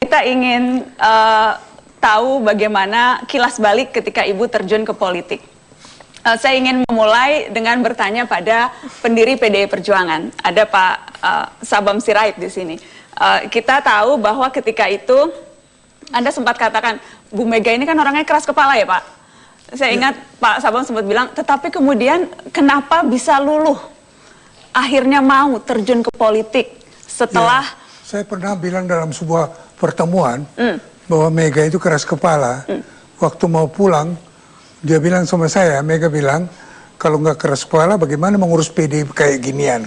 Kita ingin tahu bagaimana kilas balik ketika Ibu terjun ke politik. Saya ingin memulai dengan bertanya pada pendiri PDI Perjuangan. Ada Pak Sabam Sirait di sini. Kita tahu bahwa ketika itu Anda sempat katakan, Bu Mega ini kan orangnya keras kepala ya Pak. Saya ingat Pak Sabam sempat bilang, tetapi kemudian kenapa bisa luluh? Akhirnya mau terjun ke politik setelah... Saya pernah bilang dalam sebuah pertemuan bahwa Mega itu keras kepala. Waktu mau pulang, dia bilang sama saya, Mega bilang, kalau nggak keras kepala bagaimana mengurus PDI kayak ginian.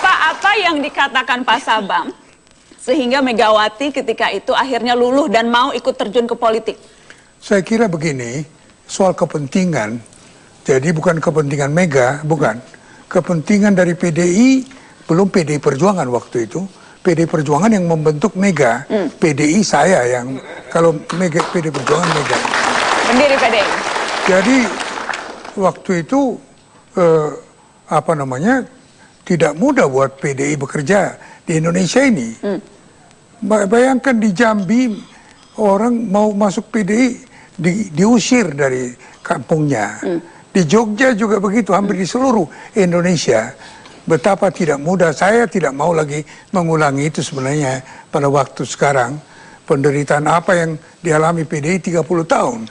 Apa yang dikatakan Pak Sabam sehingga Megawati ketika itu akhirnya luluh dan mau ikut terjun ke politik? Saya kira begini, soal kepentingan, jadi bukan kepentingan Mega, bukan. Kepentingan dari PDI, belum PDI Perjuangan waktu itu. PDI Perjuangan yang membentuk Mega, PDI saya yang, kalau Mega, PDI Perjuangan Mega. Pendiri PDI. Jadi waktu itu, tidak mudah buat PDI bekerja di Indonesia ini. Bayangkan di Jambi, orang mau masuk PDI diusir dari kampungnya. Di Jogja juga begitu, hampir di seluruh Indonesia. Betapa tidak mudah, saya tidak mau lagi mengulangi itu sebenarnya pada waktu sekarang. Penderitaan apa yang dialami PDI 30 tahun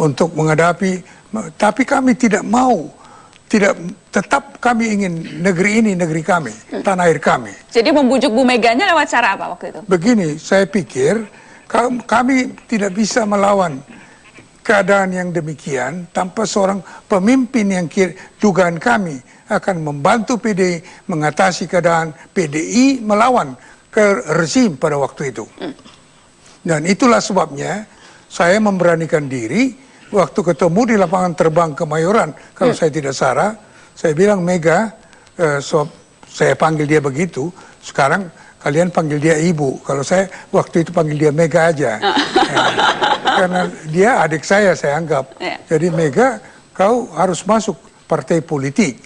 untuk menghadapi, tapi kami tidak mau, tetap kami ingin negeri ini, negeri kami, tanah air kami. Jadi membujuk Bu Meganya lewat cara apa waktu itu? Begini, saya pikir kami tidak bisa melawan keadaan yang demikian tanpa seorang pemimpin yang dugaan kami akan membantu PDI mengatasi keadaan PDI melawan ke rezim pada waktu itu. Dan itulah sebabnya saya memberanikan diri waktu ketemu di lapangan terbang Kemayoran, kalau saya tidak salah, saya bilang, Mega, saya panggil dia begitu, sekarang kalian panggil dia ibu. Kalau saya waktu itu panggil dia Mega aja. Karena dia adik saya anggap. Jadi Mega, kau harus masuk partai politik.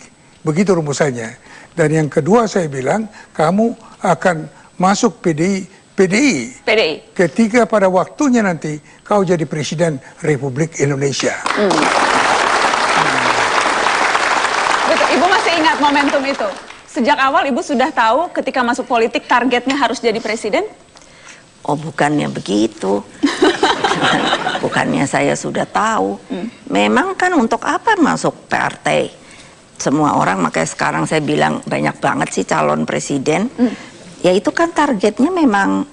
Begitu rumusannya. Dan yang kedua saya bilang, kamu akan masuk PDI. Ketika pada waktunya nanti kau jadi Presiden Republik Indonesia. Betul, Ibu masih ingat momentum itu? Sejak awal Ibu sudah tahu ketika masuk politik targetnya harus jadi presiden? Oh, bukannya begitu. Bukannya saya sudah tahu. Memang kan untuk apa masuk partai? Semua orang, makanya sekarang saya bilang banyak banget sih calon presiden. Ya itu kan targetnya memang.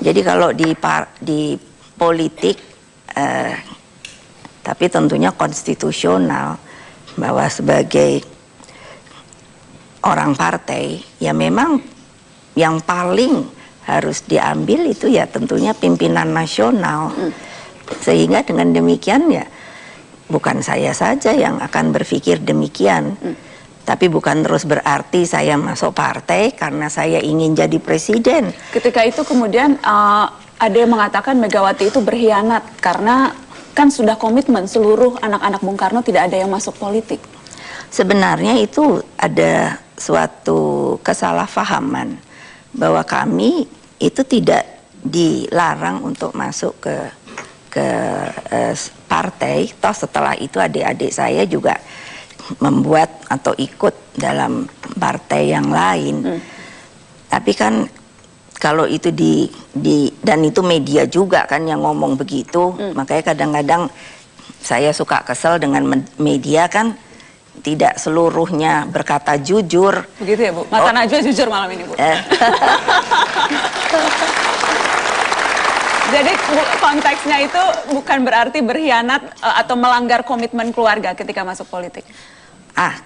Jadi kalau di politik, tapi tentunya konstitusional, bahwa sebagai orang partai, ya memang yang paling harus diambil itu ya tentunya pimpinan nasional. Sehingga dengan demikian ya bukan saya saja yang akan berpikir demikian. Tapi bukan terus berarti saya masuk partai karena saya ingin jadi presiden. Ketika itu kemudian ada yang mengatakan Megawati itu berkhianat karena kan sudah komitmen seluruh anak-anak Bung Karno tidak ada yang masuk politik. Sebenarnya itu ada suatu kesalahpahaman bahwa kami itu tidak dilarang untuk masuk ke partai. Toh setelah itu adik-adik saya juga membuat atau ikut dalam partai yang lain. Tapi kan kalau itu dan itu media juga kan yang ngomong begitu. Makanya kadang-kadang saya suka kesel dengan media kan. Tidak seluruhnya berkata jujur. Begitu ya Bu? Mata Najwa jujur malam ini Bu. Jadi konteksnya itu bukan berarti berkhianat atau melanggar komitmen keluarga ketika masuk politik.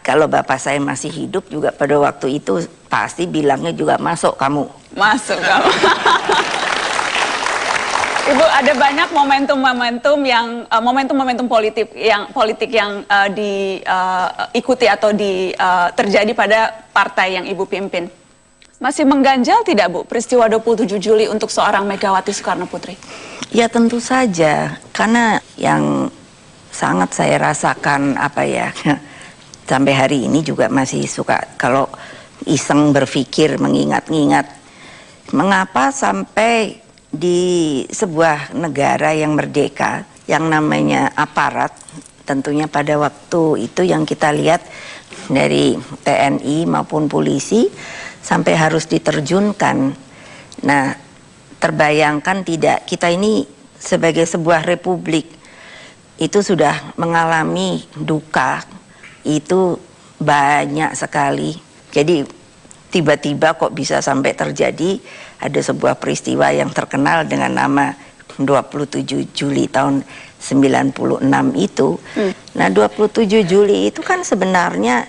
Kalau bapak saya masih hidup juga pada waktu itu pasti bilangnya juga masuk kamu. Masuk kamu. Ibu, ada banyak momentum-momentum yang momentum-momentum politik yang diikuti atau terjadi pada partai yang Ibu pimpin. Masih mengganjal tidak Bu peristiwa 27 Juli untuk seorang Megawati Soekarno Putri? Ya tentu saja, karena yang sangat saya rasakan sampai hari ini juga masih suka kalau iseng berpikir, mengingat-ingat mengapa sampai di sebuah negara yang merdeka, yang namanya aparat, tentunya pada waktu itu yang kita lihat dari TNI maupun polisi sampai harus diterjunkan. Nah, terbayangkan tidak, kita ini sebagai sebuah republik itu sudah mengalami duka itu banyak sekali. Jadi tiba-tiba kok bisa sampai terjadi ada sebuah peristiwa yang terkenal dengan nama 27 Juli tahun 96 itu. Nah, 27 Juli itu kan sebenarnya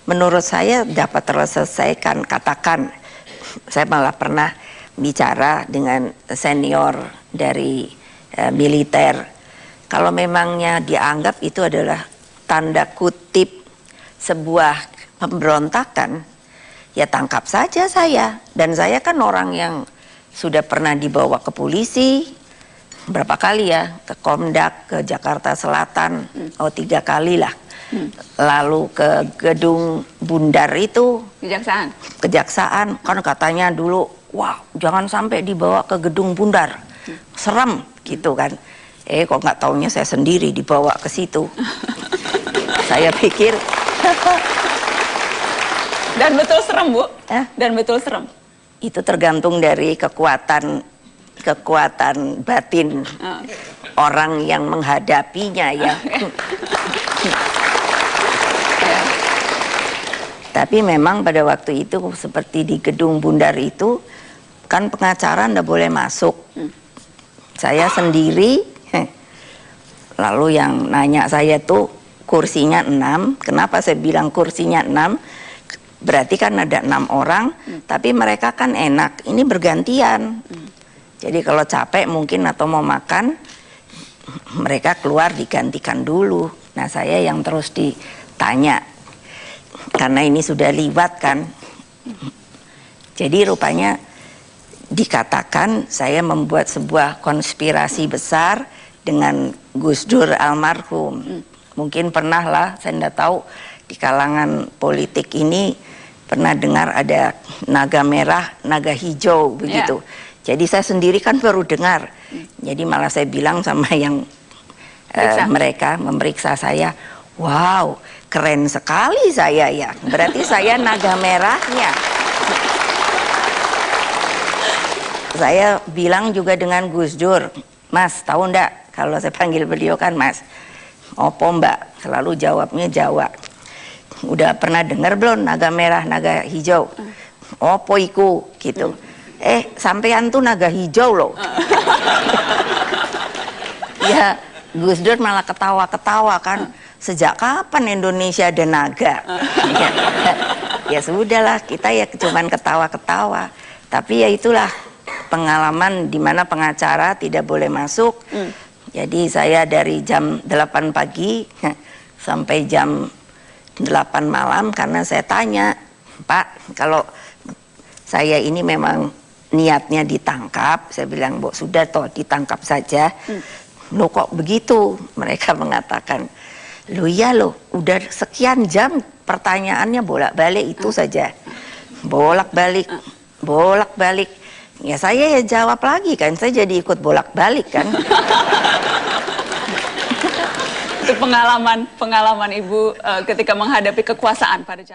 menurut saya dapat terselesaikan. Katakan, saya malah pernah bicara dengan senior dari militer. Kalau memangnya dianggap itu adalah tanda kutip sebuah pemberontakan, ya tangkap saja saya. Dan saya kan orang yang sudah pernah dibawa ke polisi berapa kali ya, ke Komdak, ke Jakarta Selatan, 3 kali lah. Lalu ke gedung Bundar itu, Kejaksaan, kan katanya dulu, wah jangan sampai dibawa ke gedung Bundar, serem gitu kan. Kok nggak taunya saya sendiri dibawa ke situ. Saya pikir dan betul serem, Bu. Dan betul serem. Itu tergantung dari kekuatan batin orang yang menghadapinya ya. Tapi memang pada waktu itu seperti di gedung Bundar itu kan pengacara ndak boleh masuk. Saya sendiri, lalu yang nanya saya tuh kursinya 6. Kenapa saya bilang kursinya 6? Berarti kan ada 6 orang, tapi mereka kan enak, ini bergantian. Jadi kalau capek mungkin atau mau makan, mereka keluar digantikan dulu. Nah, saya yang terus ditanya, karena ini sudah liwat kan. Jadi rupanya dikatakan saya membuat sebuah konspirasi besar dengan Gus Dur almarhum. Mungkin pernah lah, saya tidak tahu di kalangan politik ini pernah dengar ada naga merah, naga hijau begitu. Jadi saya sendiri kan baru dengar. Jadi malah saya bilang sama yang mereka memeriksa saya, wow keren sekali saya ya. Berarti saya naga merahnya. Saya bilang juga dengan Gus Dur, Mas tahu ndak kalau saya panggil beliau kan Mas, opo Mbak, selalu jawabnya Jawa. Udah pernah dengar belum naga merah, naga hijau? Opo iku gitu. Sampean tuh naga hijau loh. Ya Gus Dur malah ketawa-ketawa kan. Sejak kapan Indonesia ada naga? Ya sudahlah, kita ya cuman ketawa-ketawa. Tapi ya itulah pengalaman di mana pengacara tidak boleh masuk. Jadi saya dari jam 8 pagi sampai jam 8 malam karena saya tanya, Pak, kalau saya ini memang niatnya ditangkap, saya bilang, Bu, sudah toh ditangkap saja. Loh kok begitu? Mereka mengatakan, loh iya loh, udah sekian jam pertanyaannya bolak-balik itu saja. Bolak-balik, bolak-balik. Ya saya ya jawab lagi kan, saya jadi ikut bolak-balik kan. Itu pengalaman Ibu ketika menghadapi kekuasaan pada zaman